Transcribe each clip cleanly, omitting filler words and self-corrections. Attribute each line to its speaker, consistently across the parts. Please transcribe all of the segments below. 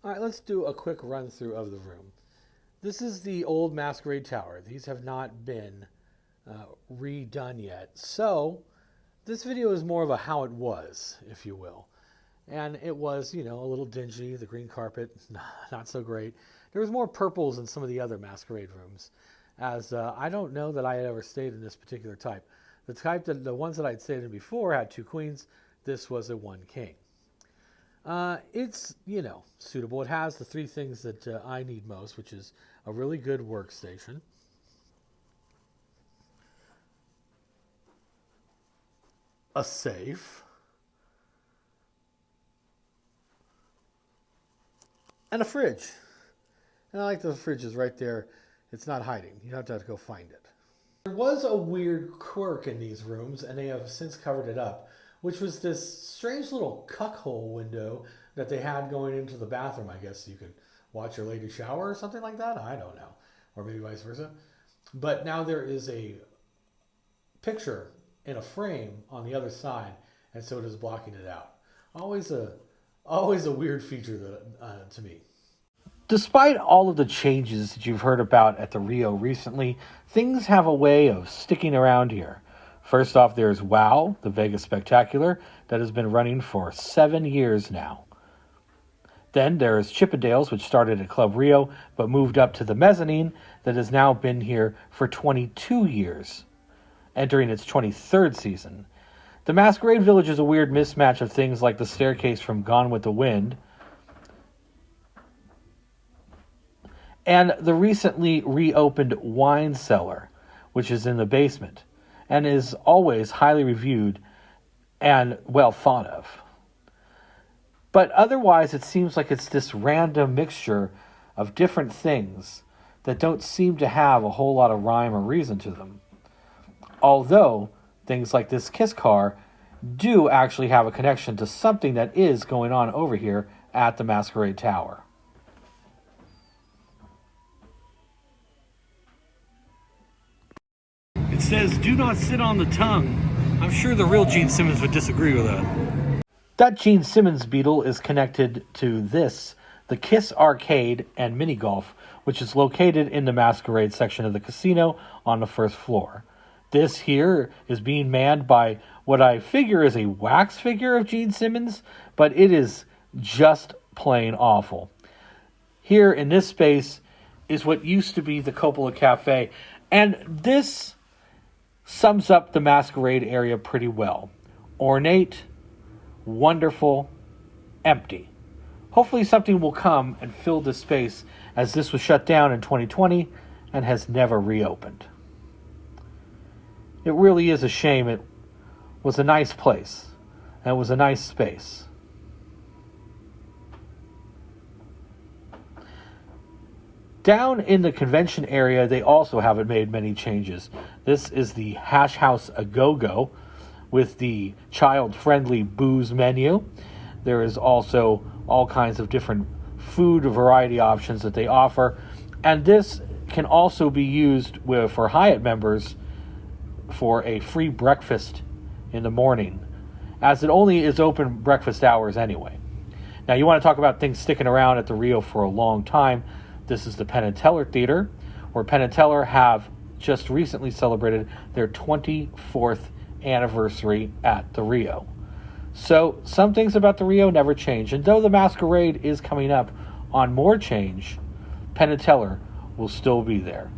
Speaker 1: All right, let's do a quick run through of the room. This is the old Masquerade Tower. These have not been redone yet. So this video is more of a how it was, if you will. And it was, a little dingy, the green carpet, not so great. There was more purples in some of the other Masquerade rooms, as I don't know that I had ever stayed in this particular type. The ones that I'd stayed in before had 2 queens. This was a 1 king. It's, suitable. It has the 3 things that I need most, which is a really good workstation, a safe, and a fridge. And I like the fridge is right there. It's not hiding. You don't have to go find it. There was a weird quirk in these rooms, and they have since covered it up, which was this strange little cuckhole window that they had going into the bathroom. I guess you could watch your lady shower or something like that. I don't know. Or maybe vice versa. But now there is a picture in a frame on the other side, and so it is blocking it out. Always a weird feature to me. Despite all of the changes that you've heard about at the Rio recently, things have a way of sticking around here. First off, there's WOW, the Vegas Spectacular, that has been running for 7 years now. Then there's Chippendales, which started at Club Rio, but moved up to the mezzanine, that has now been here for 22 years, entering its 23rd season. The Masquerade Village is a weird mismatch of things like the staircase from Gone with the Wind, and the recently reopened wine cellar, which is in the basement, and is always highly reviewed and well thought of. But otherwise, it seems like it's this random mixture of different things that don't seem to have a whole lot of rhyme or reason to them. Although, things like this Kiss car do actually have a connection to something that is going on over here at the Masquerade Tower. It says, "Do not sit on the tongue." I'm sure the real Gene Simmons would disagree with that. That Gene Simmons Beetle is connected to this, the Kiss Arcade and Mini Golf, which is located in the Masquerade section of the casino on the 1st floor. This here is being manned by what I figure is a wax figure of Gene Simmons, but it is just plain awful. Here in this space is what used to be the Coppola Cafe, and this sums up the Masquerade area pretty well. Ornate, wonderful, empty. Hopefully something will come and fill this space, as this was shut down in 2020 and has never reopened. It really is a shame. It was a nice place, and it was a nice space. Down in the convention area, they also haven't made many changes. This is the Hash House A-Go-Go with the child-friendly booze menu. There is also all kinds of different food variety options that they offer. And this can also be used for Hyatt members for a free breakfast in the morning, as it only is open breakfast hours anyway. Now, you want to talk about things sticking around at the Rio for a long time. This is the Penn and Teller Theater, where Penn and Teller have just recently celebrated their 24th anniversary at the Rio. So some things about the Rio never change, and though the Masquerade is coming up on more change, Penn and Teller will still be there.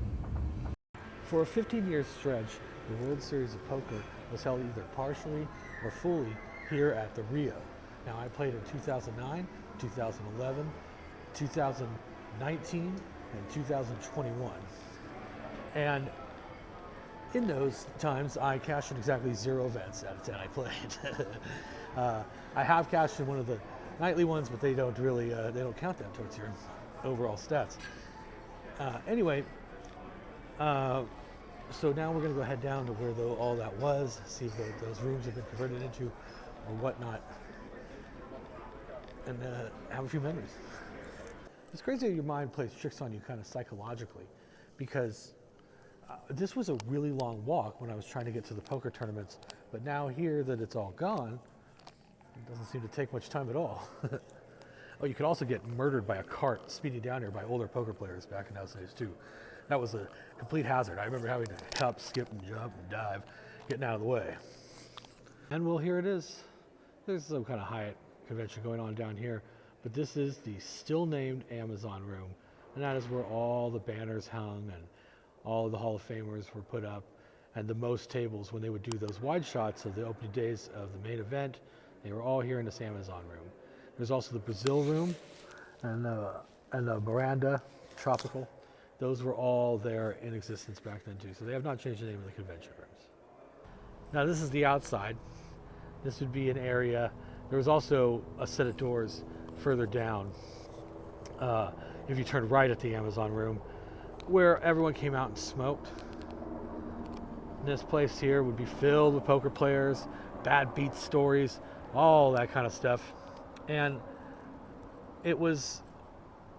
Speaker 1: For a 15-year stretch, the World Series of Poker was held either partially or fully here at the Rio. Now, I played in 2009, 2011, 2019, and 2021. And in those times, I cashed in exactly 0 events out of 10 I played. I have cashed in one of the nightly ones, but they don't really they don't count that towards your overall stats. Anyway, so now we're going to go head down to where all that was, see if those rooms have been converted into or whatnot, and have a few memories. It's crazy how your mind plays tricks on you kind of psychologically, because this was a really long walk when I was trying to get to the poker tournaments, but now here that it's all gone, it doesn't seem to take much time at all. Oh, you could also get murdered by a cart speeding down here by older poker players back in those days too. That was a complete hazard. I remember having to hop, skip, and jump and dive, getting out of the way. And well, here it is. There's some kind of Hyatt convention going on down here, but this is the still named Amazon room, and that is where all the banners hung and all of the Hall of Famers were put up, and the most tables when they would do those wide shots of the opening days of the main event, they were all here in this Amazon room. There's also the Brazil room and the Miranda Tropical. Those were all there in existence back then too, so they have not changed the name of the convention rooms. Now this is the outside. This would be an area. There was also a set of doors further down, if you turn right at the Amazon room, where everyone came out and smoked. This place here would be filled with poker players, bad beat stories, all that kind of stuff. And it was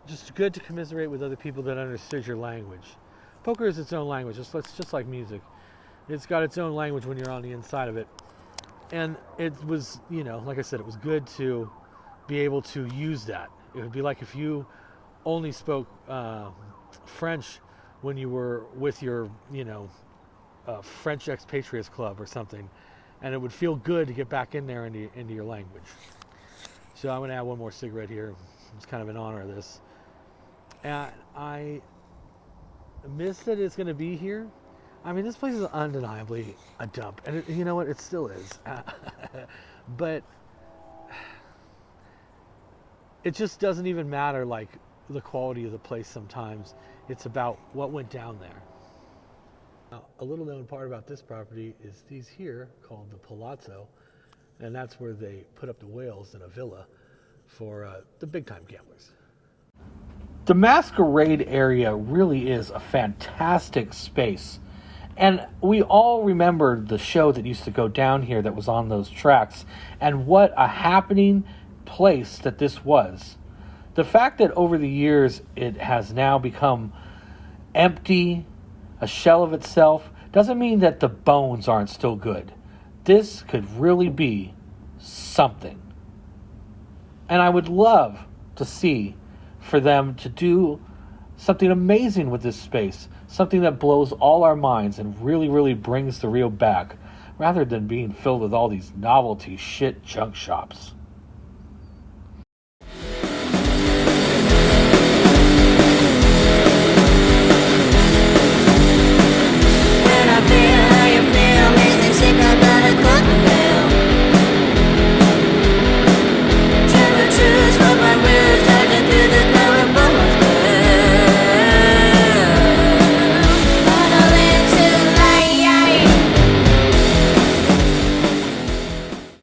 Speaker 1: just good to commiserate with other people that understood your language. Poker is its own language, it's just like music. It's got its own language when you're on the inside of it. And it was, like I said, it was good to be able to use that. It would be like if you only spoke French when you were with your, French expatriates club or something, and it would feel good to get back in there into your language. So I'm going to add one more cigarette here. It's kind of in honor of this. And I miss that it's going to be here. I mean, this place is undeniably a dump, and you know what? It still is. But it just doesn't even matter, like, the quality of the place sometimes. It's about what went down there. Now, a little known part about this property is these here, called the Palazzo, and that's where they put up the whales in a villa for the big-time gamblers. The Masquerade area really is a fantastic space. And we all remember the show that used to go down here that was on those tracks, and what a happening place that this was. The fact that over the years it has now become empty, a shell of itself, doesn't mean that the bones aren't still good. This could really be something. And I would love to see for them to do something amazing with this space, something that blows all our minds and really, really brings the real back, rather than being filled with all these novelty shit junk shops.